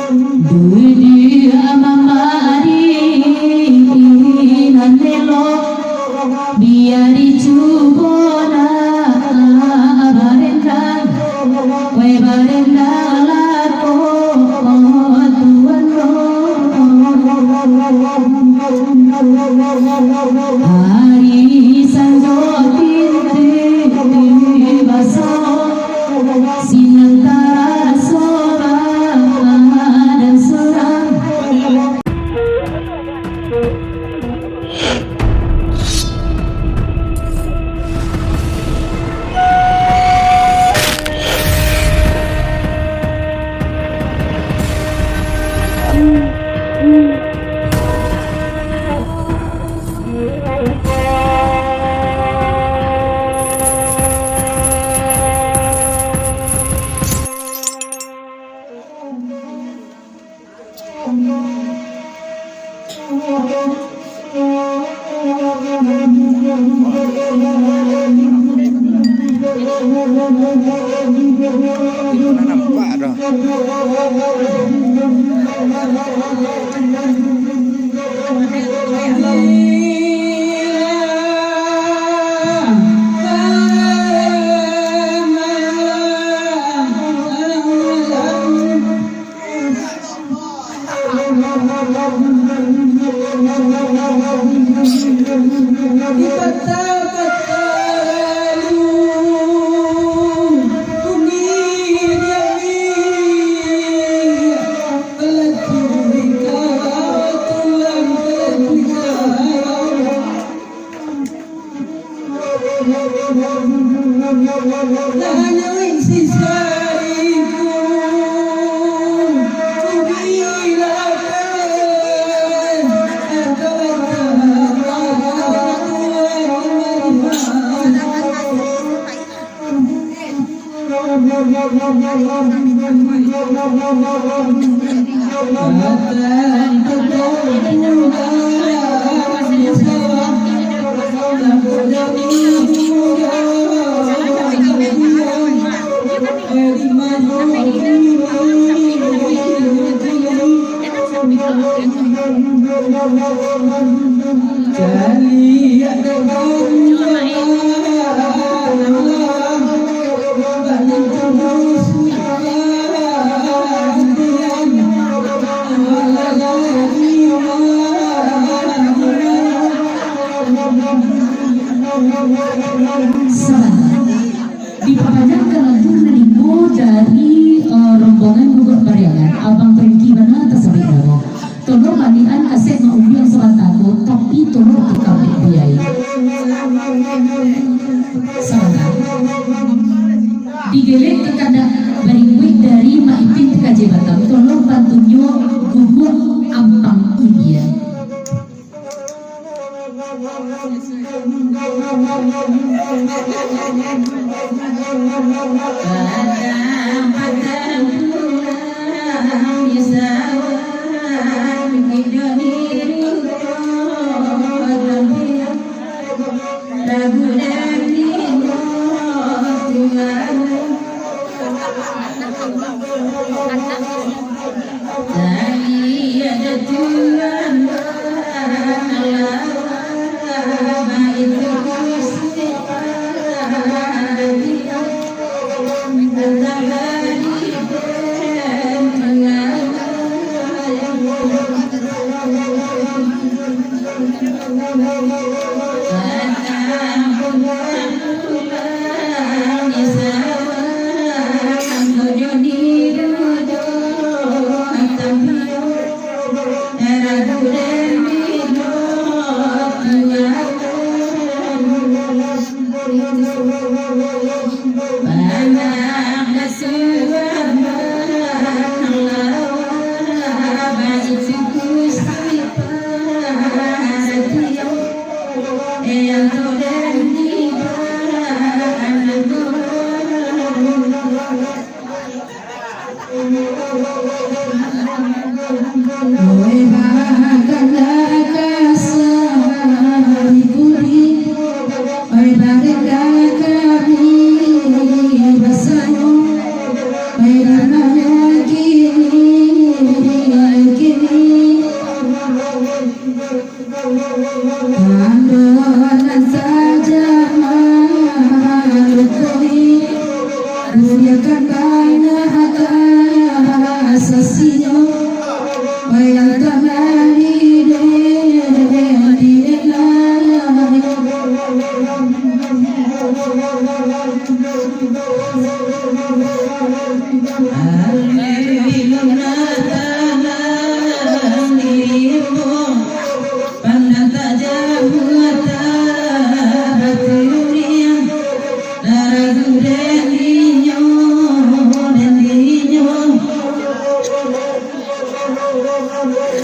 Dunia mamari nanelo biari cubona barendang we barendang lako tuan hari sanjotin baso sinantara sora dan seram. Nampak dah. Diperpanjangkan lagu Nalimo dari rombongan gugur Bariangan Abang Pergi Bana tersebut daro tolong manian kaset maumbi yang soal tahu tapi tolong dikabit biaya salah digelek kepada baringwik dari Maipin ke Batam tolong bantunya gugur Ampang India.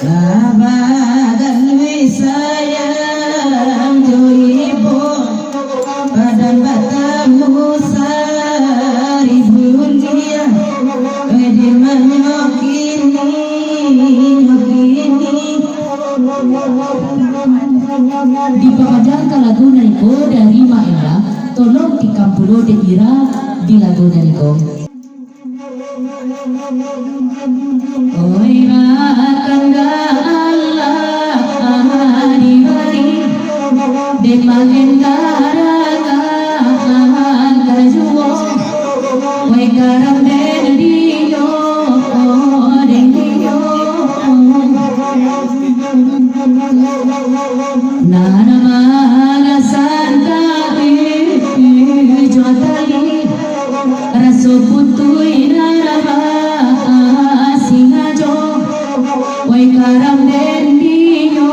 Labagan wisayang ibu Padang batamu seribu dia Wedi menyokini Di pamajang lagu nariko dari Maela, tolong di kampulo de ira di lagu nariko. Oi rakanda Allah hari hari de mahendara kajuo oi karam den dio nana maga santa jotali raso putui naraba singajo oi karam den dio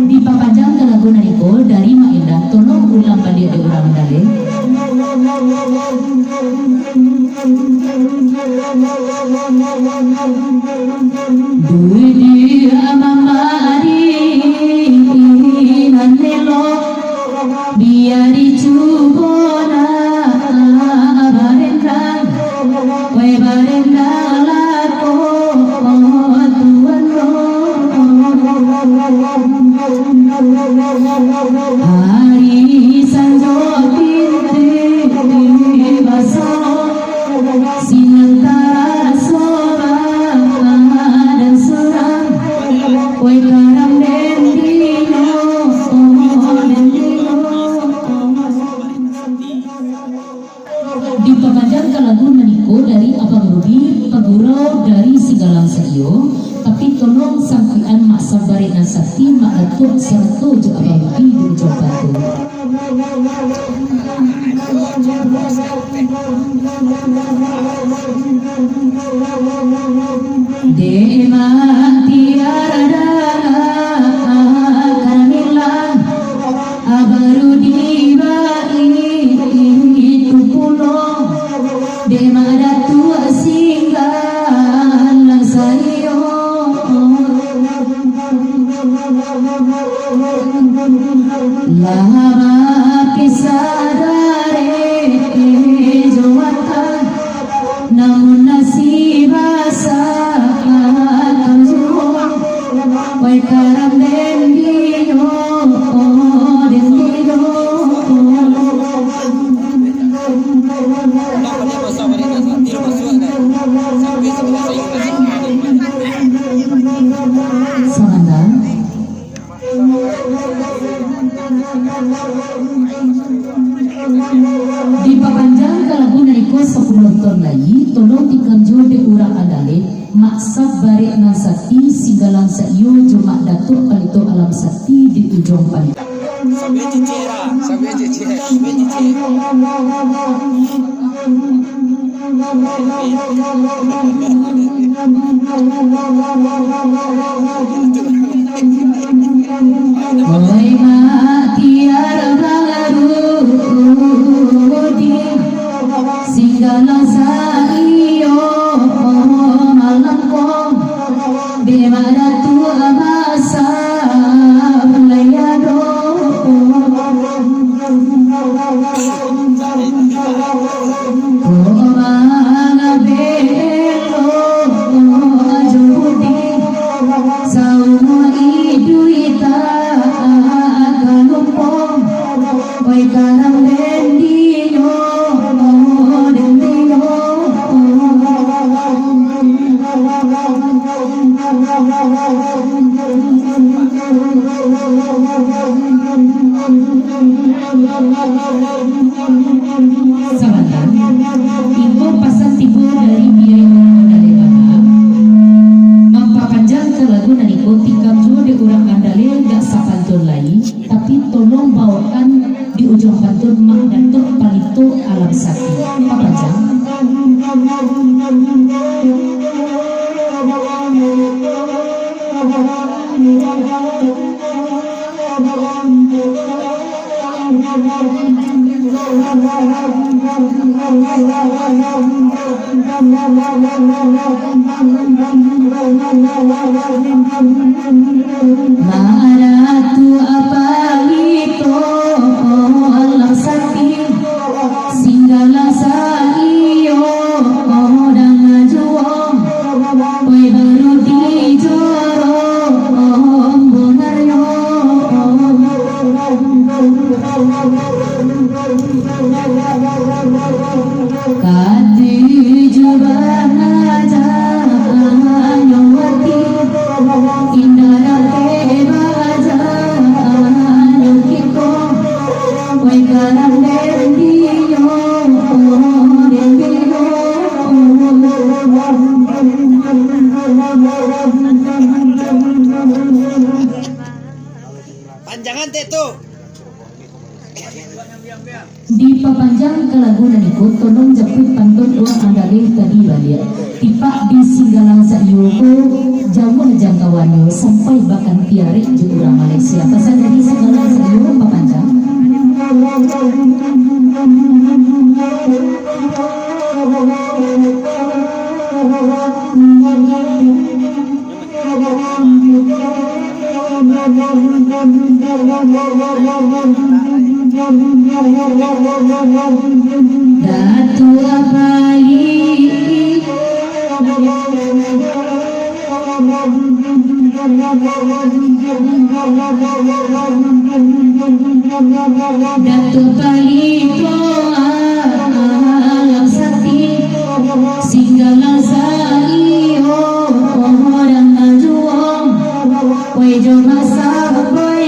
Di papajang ke lagu nariko dari Maela, tolong ulang pada de urang dale. Dui dia mamari nanelo biari cubona barendang we barendang lako tuan hari sanjo pinti basano sinantara soba dan surang we karam dendino Di pamajang ke lagu nariko dari Abang Rudi, pagurau dari Sigalang Sayo, tapi tolong sangkian mak sabari dan sakti mak datuk serta jo Abang Rudi di ujung batu. Demang tiada kamilan abaru dibai itu pulau demada tua singgalang sayo lama kisadare jawatan namun nasibasa Wai karam dendino Samanda. Di papanjang ke lagu nariko 10 ton lagi, tolong dikanjur de urang adale, maksab bari nan sakti Sigalang Sayo jumak datuk palito alam sakti di ujung palit. Sampai cicir. Oi matiar bangarudi Sigalang Sayo malangkong Demada tua masa layado Komanga belo judi Saumo iduita kalumpong Oi karam dendino Samanda. Info pasang tipu dari biaya dari mana? Mampapanjang ke lagu nariko tikam jua di urang andale gak sapantun lagi, tapi tolong bawakan di ujung pantun mak datuk palito alam sakti. Papanjang. Maratu apalito Allah sakti singgala sa iyo dan majuong ko'y baru di joro bonaryo katuju bangaja nyawati indara kebaja nyukiko ko'y karang dendiyo Panjangan teh tuh. Dipapanjang ke lagunan itu tolong jepit pantun uang andalih tadi balia tipak di singgalang sayuko jauh jangkauannya sampai bahkan tiari juga Malaysia pesan dari singgalang sayuko papanjang Datu apalagi Datu palito alam sakti singgalang sa iyo orang majuong ko'y jumasa ko'y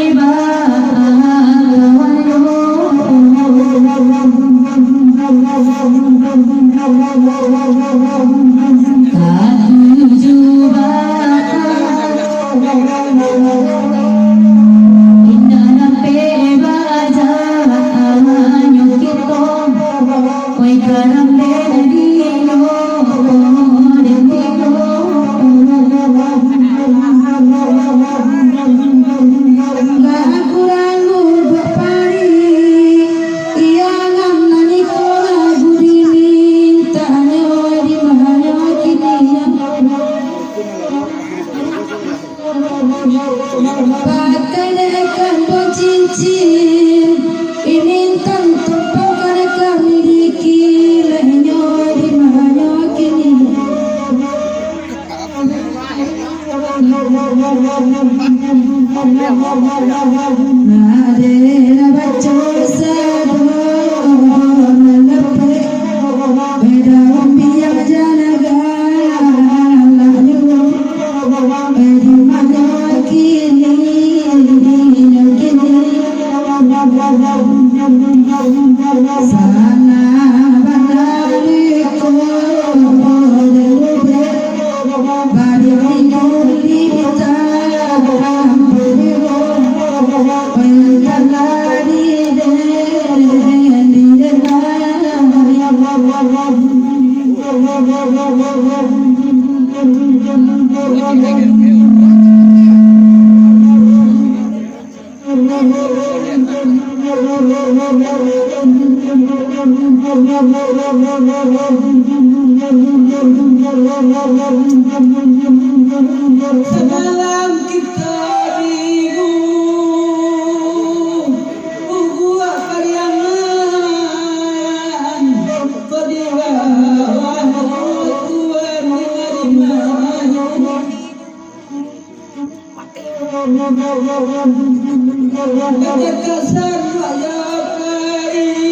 Semalam kita bingung Ugua karyangan Padiwa Tuhan menerima kasar raya kain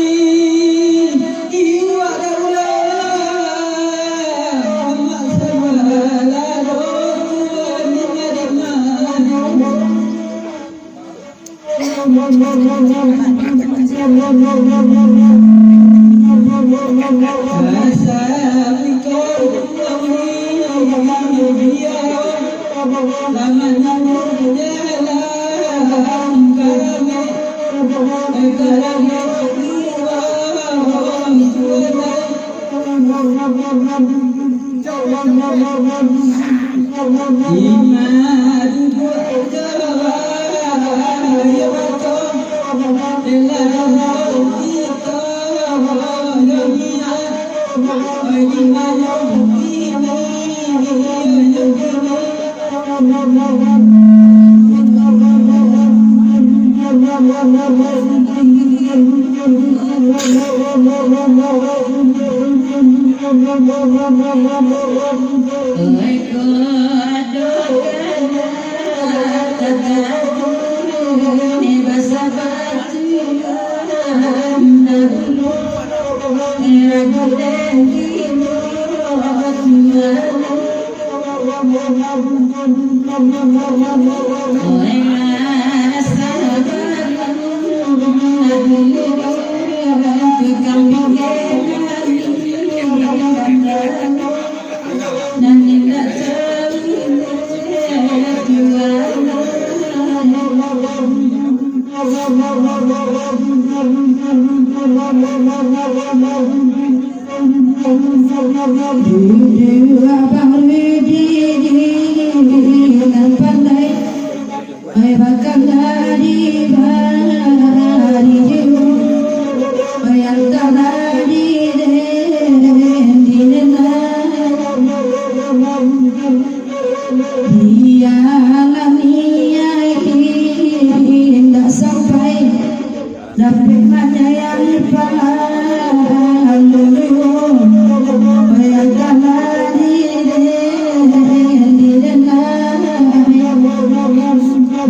Iwa darulah Masa lalu Tuhan Terima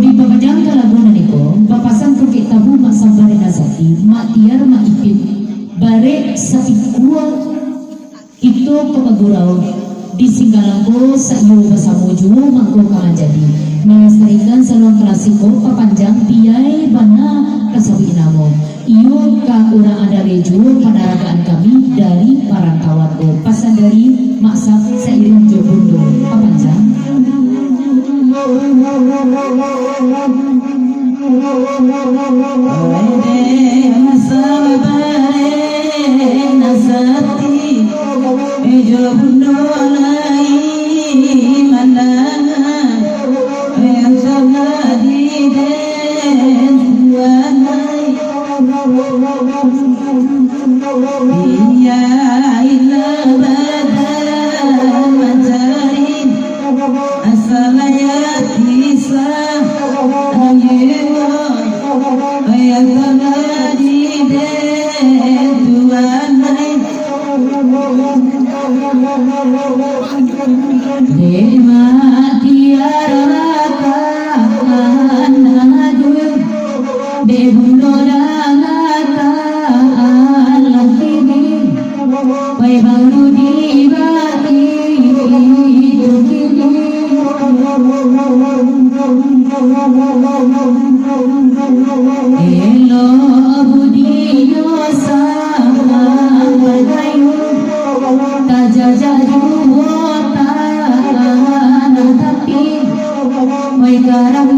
Di pamajang kalabunan niko, papasan ko kay tabu masambari na zati, matiar maipit, bare sa ikua, ito kapaguraw, di singgalan ko sa iyo basamuju, mangko ka jadi. Mengisterikan sa luang klasiko, papanjang piyay bana kasawi namo. Iyo ka urang ada rejo panaragaan kami dari parantauan ko, pasan dari maksab sa iring jobundo, papanjang. May karang